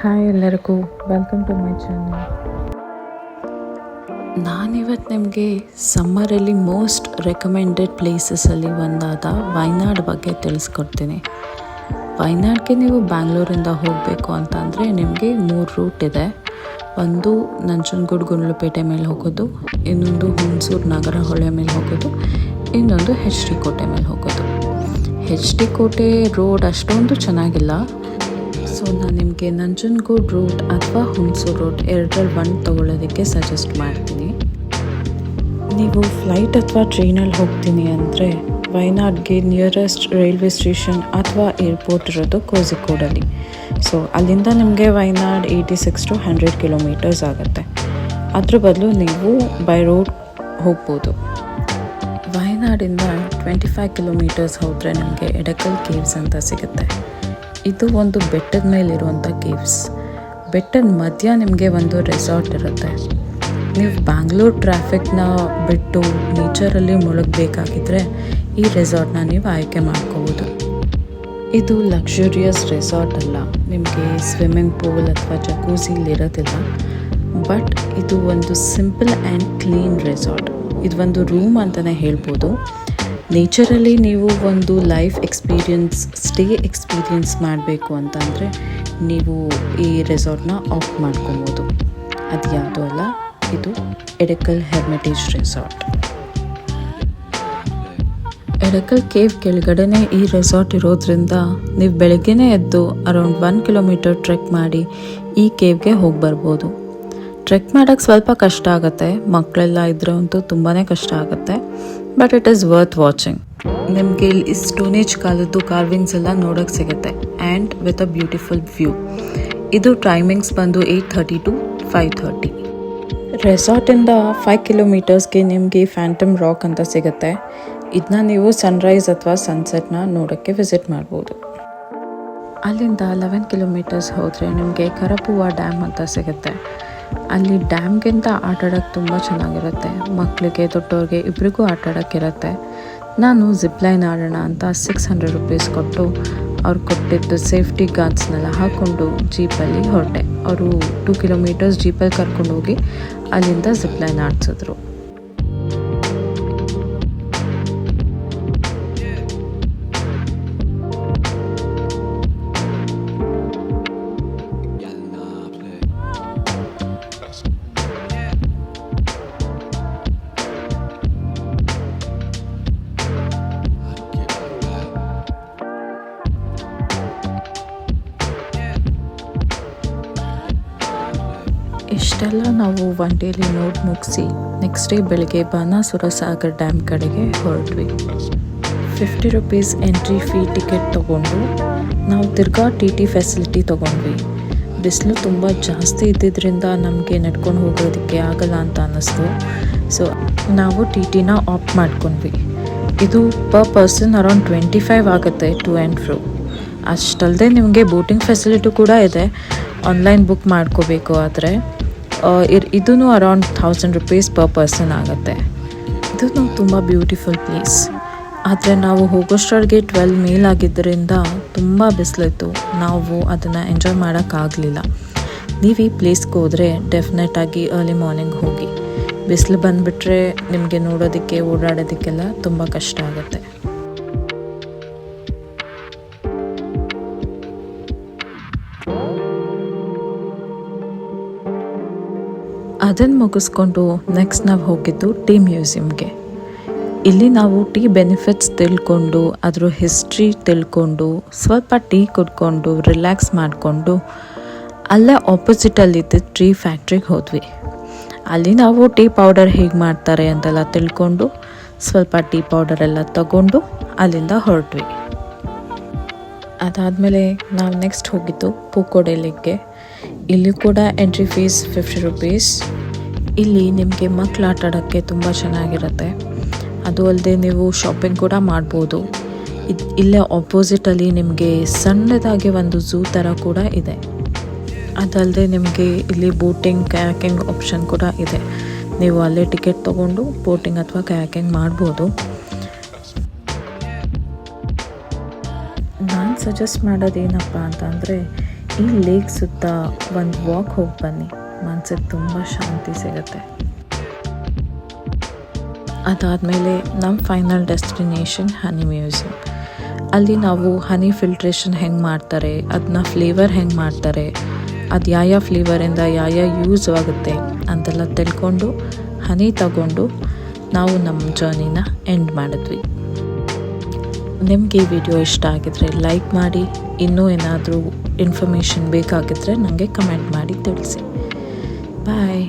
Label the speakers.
Speaker 1: Hi ಎಲ್ಲರಿಗೂ, welcome to my channel. ನಾನಿವತ್ತು ನಿಮಗೆ ಸಮ್ಮರಲ್ಲಿ ಮೋಸ್ಟ್ ರೆಕಮೆಂಡೆಡ್ ಪ್ಲೇಸಸಲ್ಲಿ ಒಂದಾದ ವಯನಾಡ್ ಬಗ್ಗೆ ತಿಳಿಸ್ಕೊಡ್ತೀನಿ. ವಯನಾಡ್ಗೆ ನೀವು ಬ್ಯಾಂಗ್ಳೂರಿಂದ ಹೋಗಬೇಕು ಅಂತಂದರೆ ನಿಮಗೆ 3 ರೂಟ್ ಇದೆ. ಒಂದು ನಂಜನಗೂಡು ಗುಂಡ್ಲುಪೇಟೆ ಮೇಲೆ ಹೋಗೋದು, ಇನ್ನೊಂದು ಹುಣಸೂರು ನಾಗರಹೊಳೆ ಮೇಲೆ ಹೋಗೋದು, ಇನ್ನೊಂದು ಎಚ್ ಡಿ ಕೋಟೆ ಮೇಲೆ ಹೋಗೋದು. ಎಚ್ ಡಿ ಕೋಟೆ ರೋಡ್ ಅಷ್ಟೊಂದು ಚೆನ್ನಾಗಿಲ್ಲ. ಸೊ ನಾನು ನಿಮಗೆ ನಂಜನಗೂಡು ರೂಟ್ ಅಥವಾ ಹುಣಸೂರು ರೂಟ್ ಎರಡರಲ್ಲಿ ಒಂದು ತೊಗೊಳ್ಳೋದಕ್ಕೆ ಸಜೆಸ್ಟ್ ಮಾಡ್ತೀನಿ. ನೀವು ಫ್ಲೈಟ್ ಅಥವಾ ಟ್ರೈನಲ್ಲಿ ಹೋಗ್ತೀನಿ ಅಂದರೆ ವಯನಾಡ್ಗೆ ನಿಯರೆಸ್ಟ್ ರೈಲ್ವೆ ಸ್ಟೇಷನ್ ಅಥವಾ ಏರ್ಪೋರ್ಟ್ ಇರೋದು ಕೋಝಿಕೋಡಲ್ಲಿ. ಸೊ ಅಲ್ಲಿಂದ ನಿಮಗೆ ವಯನಾಡ್ 86 to 100 ಕಿಲೋಮೀಟರ್ಸ್ ಆಗುತ್ತೆ. ಅದ್ರ ಬದಲು ನೀವು ಬೈ ರೋಡ್ ಹೋಗ್ಬೋದು. ವಯನಾಡಿಂದ 25 ಕಿಲೋಮೀಟರ್ಸ್ ಹೋದರೆ ನಿಮಗೆ ಎಡಕಲ್ ಕೇವ್ಸ್ ಅಂತ ಸಿಗುತ್ತೆ. ಇದು ಒಂದು ಬೆಟ್ಟದ ಮೇಲಿರುವಂಥ ಕೇವ್ಸ್. ಬೆಟ್ಟದ ಮಧ್ಯ ನಿಮಗೆ ಒಂದು ರೆಸಾರ್ಟ್ ಇರುತ್ತೆ. ನೀವು ಬ್ಯಾಂಗ್ಳೂರು ಟ್ರಾಫಿಕ್ನ ಬಿಟ್ಟು ನೇಚರಲ್ಲಿ ಮುಳುಗಬೇಕಾಗಿದ್ದರೆ ಈ ರೆಸಾರ್ಟ್ನ ನೀವು ಆಯ್ಕೆ ಮಾಡ್ಕೋಬೋದು. ಇದು ಲಕ್ಸುರಿಯಸ್ ರೆಸಾರ್ಟ್ ಅಲ್ಲ, ನಿಮಗೆ ಸ್ವಿಮ್ಮಿಂಗ್ ಪೂಲ್ ಅಥವಾ ಜಕೂಸಿಲಿರೋದಿಲ್ಲ. ಬಟ್ ಇದು ಒಂದು ಸಿಂಪಲ್ ಆ್ಯಂಡ್ ಕ್ಲೀನ್ ರೆಸಾರ್ಟ್. ಇದು ಒಂದು ರೂಮ್ ಅಂತಲೇ ಹೇಳ್ಬೋದು. ನೇಚರಲ್ಲಿ ನೀವು ಒಂದು ಲೈಫ್ ಎಕ್ಸ್ಪೀರಿಯನ್ಸ್, ಸ್ಟೇ ಎಕ್ಸ್ಪೀರಿಯನ್ಸ್ ಮಾಡಬೇಕು ಅಂತಂದರೆ ನೀವು ಈ ರೆಸಾರ್ಟ್ನ ಆಫ್ ಮಾಡ್ಕೊಬೋದು. ಅದು ಯಾವುದೂ ಅಲ್ಲ, ಇದು ಎಡಕಲ್ ಹೆರ್ಮಿಟೇಜ್ ರೆಸಾರ್ಟ್. ಎಡಕಲ್ ಕೇವ್ ಕೆಳಗಡೆನೇ ಈ ರೆಸಾರ್ಟ್ ಇರೋದ್ರಿಂದ ನೀವು ಬೆಳಗ್ಗೆನೇ ಎದ್ದು ಅರೌಂಡ್ 1 ಕಿಲೋಮೀಟರ್ ಟ್ರೆಕ್ ಮಾಡಿ ಈ ಕೇವ್ಗೆ ಹೋಗಿ ಬರ್ಬೋದು. ಟ್ರೆಕ್ ಮಾಡೋಕ್ಕೆ ಸ್ವಲ್ಪ ಕಷ್ಟ ಆಗುತ್ತೆ, ಮಕ್ಕಳೆಲ್ಲ ಇದ್ರೆ ಅಂತೂ ತುಂಬಾ ಕಷ್ಟ ಆಗುತ್ತೆ. But it is worth watching. ನಿಮಗೆ ಇಲ್ಲಿ ಸ್ಟೋನ್ ಏಜ್ ಕಾಲದ್ದು ಕಾರ್ವಿಂಗ್ಸ್ ಎಲ್ಲ ನೋಡೋಕ್ಕೆ ಸಿಗುತ್ತೆ and with a beautiful view. ಇದು ಟೈಮಿಂಗ್ಸ್ ಬಂದು 8:30 to 5:30. ರೆಸಾರ್ಟಿಂದ 5 ಕಿಲೋಮೀಟರ್ಸ್ಗೆ ನಿಮಗೆ ಫ್ಯಾಂಟಮ್ ರಾಕ್ ಅಂತ ಸಿಗುತ್ತೆ. ಇದನ್ನ ನೀವು ಸನ್ರೈಸ್ ಅಥವಾ ಸನ್ಸೆಟ್ನ ನೋಡೋಕ್ಕೆ ವಿಸಿಟ್ ಮಾಡ್ಬೋದು. ಅಲ್ಲಿಂದ 11 ಕಿಲೋಮೀಟರ್ಸ್ ಹೋದರೆ ನಿಮಗೆ ಕರಪುವ ಡ್ಯಾಮ್ ಅಂತ ಸಿಗುತ್ತೆ. ಅಲ್ಲಿ ಡ್ಯಾಮ್ಗಿಂತ ಆಟಾಡೋಕ್ಕೆ ತುಂಬ ಚೆನ್ನಾಗಿರುತ್ತೆ. ಮಕ್ಕಳಿಗೆ ದೊಡ್ಡವ್ರಿಗೆ ಇಬ್ಬರಿಗೂ ಆಟಾಡೋಕ್ಕಿರುತ್ತೆ. ನಾನು ಜಿಪ್ಲೈನ್ ಆಡೋಣ ಅಂತ 600 ರೂಪೀಸ್ ಕೊಟ್ಟು ಅವ್ರು ಕೊಟ್ಟಿದ್ದು ಸೇಫ್ಟಿ ಗಾರ್ಡ್ಸ್ನೆಲ್ಲ ಹಾಕ್ಕೊಂಡು ಜೀಪಲ್ಲಿ ಹೊರಟೆ. ಅವರು 2 ಕಿಲೋಮೀಟರ್ಸ್ ಜೀಪಲ್ಲಿ ಕರ್ಕೊಂಡು ಹೋಗಿ ಅಲ್ಲಿಂದ ಜಿಪ್ಲೈನ್ ಆಡಿಸಿದ್ರು. ಇಷ್ಟೆಲ್ಲ ನಾವು ಒನ್ ಡೇಲಿ ನೋಡಿ ಮುಗಿಸಿ ನೆಕ್ಸ್ಟ್ ಡೇ ಬೆಳಗ್ಗೆ ಬಾಣಾಸುರ ಸಾಗರ್ ಡ್ಯಾಮ್ ಕಡೆಗೆ ಹೊರಟ್ವಿ. 50 ರೂಪೀಸ್ ಎಂಟ್ರಿ ಫೀ ಟಿಕೆಟ್ ತೊಗೊಂಡು ನಾವು ತಿರ್ಗಾ TT ಫೆಸಿಲಿಟಿ ತೊಗೊಂಡ್ವಿ. ಬಿಸಿಲು ತುಂಬ ಜಾಸ್ತಿ ಇದ್ದಿದ್ದರಿಂದ ನಮಗೆ ನಡ್ಕೊಂಡು ಹೋಗೋದಕ್ಕೆ ಆಗಲ್ಲ ಅಂತ ಅನ್ನಿಸ್ತು. ಸೊ ನಾವು TTನ ಆಪ್ಟ್ ಮಾಡ್ಕೊಂಡ್ವಿ. ಇದು ಪರ್ ಪರ್ಸನ್ ಅರೌಂಡ್ 25 ಆಗುತ್ತೆ ಟು ಆ್ಯಂಡ್ ಫ್ರೋ. ಅಷ್ಟಲ್ಲದೆ ನಿಮಗೆ ಬೋಟಿಂಗ್ ಫೆಸಿಲಿಟಿ ಕೂಡ ಇದೆ. ಆನ್ಲೈನ್ ಬುಕ್ ಮಾಡ್ಕೋಬೇಕು ಆದರೆ ಇದೂ ಅರೌಂಡ್ 1000 ರೂಪೀಸ್ ಪರ್ ಪರ್ಸನ್ ಆಗುತ್ತೆ. ಇದೂ ತುಂಬ ಬ್ಯೂಟಿಫುಲ್ ಪ್ಲೇಸ್. ಆದರೆ ನಾವು ಹೋಗೋಷ್ಟೊಳಗೆ 12 ಮೇಲಾಗಿದ್ದರಿಂದ ತುಂಬ ಬಿಸಿಲಿತ್ತು. ನಾವು ಅದನ್ನು ಎಂಜಾಯ್ ಮಾಡೋಕ್ಕಾಗಲಿಲ್ಲ. ನೀವು ಈ ಪ್ಲೇಸ್ಗೆ ಹೋದರೆ ಡೆಫಿನೆಟಾಗಿ ಅರ್ಲಿ ಮಾರ್ನಿಂಗ್ ಹೋಗಿ. ಬಿಸಿಲು ಬಂದುಬಿಟ್ರೆ ನಿಮಗೆ ನೋಡೋದಕ್ಕೆ ಓಡಾಡೋದಕ್ಕೆಲ್ಲ ತುಂಬ ಕಷ್ಟ ಆಗುತ್ತೆ. ಅದನ್ನು ಮುಗಿಸ್ಕೊಂಡು ನೆಕ್ಸ್ಟ್ ನಾವು ಹೋಗಿದ್ದು ಟೀ ಮ್ಯೂಸಿಯಮ್ಗೆ. ಇಲ್ಲಿ ನಾವು ಟೀ ಬೆನಿಫಿಟ್ಸ್ ತಿಳ್ಕೊಂಡು ಅದ್ರ ಹಿಸ್ಟ್ರಿ ತಿಳ್ಕೊಂಡು ಸ್ವಲ್ಪ ಟೀ ಕುಡ್ಕೊಂಡು ರಿಲ್ಯಾಕ್ಸ್ ಮಾಡಿಕೊಂಡು ಅಲ್ಲೇ ಆಪೋಸಿಟಲ್ಲಿದ್ದ ಟೀ ಫ್ಯಾಕ್ಟ್ರಿಗೆ ಹೋದ್ವಿ. ಅಲ್ಲಿ ನಾವು ಟೀ ಪೌಡರ್ ಹೇಗೆ ಮಾಡ್ತಾರೆ ಅಂತೆಲ್ಲ ತಿಳ್ಕೊಂಡು ಸ್ವಲ್ಪ ಟೀ ಪೌಡರೆಲ್ಲ ತಗೊಂಡು ಅಲ್ಲಿಂದ ಹೊರಟ್ವಿ. ಅದಾದಮೇಲೆ ನಾವು ನೆಕ್ಸ್ಟ್ ಹೋಗಿದ್ದು ಪೂಕೋಡೆ ಲೇಕ್ಗೆ. ಇಲ್ಲಿ ಕೂಡ ಎಂಟ್ರಿ ಫೀಸ್ 50 ರೂಪೀಸ್. ಇಲ್ಲಿ ನಿಮಗೆ ಮಕ್ಕಳು ಆಟಾಡೋಕ್ಕೆ ತುಂಬ ಚೆನ್ನಾಗಿರುತ್ತೆ. ಅದು ಅಲ್ಲದೆ ನೀವು ಶಾಪಿಂಗ್ ಕೂಡ ಮಾಡ್ಬೋದು. ಇಲ್ಲೇ ಆಪೋಸಿಟಲ್ಲಿ ನಿಮಗೆ ಸಣ್ಣದಾಗಿ ಒಂದು ಝೂ ಥರ ಕೂಡ ಇದೆ. ಅದಲ್ಲದೆ ನಿಮಗೆ ಇಲ್ಲಿ ಬೋಟಿಂಗ್ ಕಯಾಕಿಂಗ್ ಆಪ್ಷನ್ ಕೂಡ ಇದೆ. ನೀವು ಅಲ್ಲೇ ಟಿಕೆಟ್ ತೊಗೊಂಡು ಬೋಟಿಂಗ್ ಅಥವಾ ಕಯಾಕಿಂಗ್ ಮಾಡ್ಬೋದು. ನಾನು ಸಜೆಸ್ಟ್ ಮಾಡೋದೇನಪ್ಪ ಅಂತಂದರೆ ಈ ಲೇಕ್ ಸುತ್ತ ಒಂದು ವಾಕ್ ಹೋಗಿ ಬನ್ನಿ, ಮನಸ್ಸಿಗೆ ತುಂಬ ಶಾಂತಿ ಸಿಗುತ್ತೆ. ಅದಾದಮೇಲೆ ನಮ್ಮ ಫೈನಲ್ ಡೆಸ್ಟಿನೇಷನ್ ಹನಿ ಮ್ಯೂಸಿಯಂ. ಅಲ್ಲಿ ನಾವು ಹನಿ ಫಿಲ್ಟ್ರೇಷನ್ ಹೆಂಗೆ ಮಾಡ್ತಾರೆ, ಅದನ್ನ ಫ್ಲೇವರ್ ಹೆಂಗೆ ಮಾಡ್ತಾರೆ, ಅದು ಯಾವ ಫ್ಲೇವರಿಂದ ಯಾವ ಯೂಸ್ ಆಗುತ್ತೆ ಅಂತೆಲ್ಲ ತಿಳ್ಕೊಂಡು ಹನಿ ತಗೊಂಡು ನಾವು ನಮ್ಮ ಜರ್ನಿನ ಎಂಡ್ ಮಾಡಿದ್ವಿ. ನಿಮಗೆ ಈ ವಿಡಿಯೋ ಇಷ್ಟ ಆಗಿದ್ರೆ ಲೈಕ್ ಮಾಡಿ, ಇನ್ನೂ ಏನಾದರೂ ಇನ್ಫಾರ್ಮೇಷನ್ ಬೇಕಾಗಿದ್ದರೆ ನನಗೆ ಕಮೆಂಟ್ ಮಾಡಿ ತಿಳಿಸಿ. ಬಾಯ್.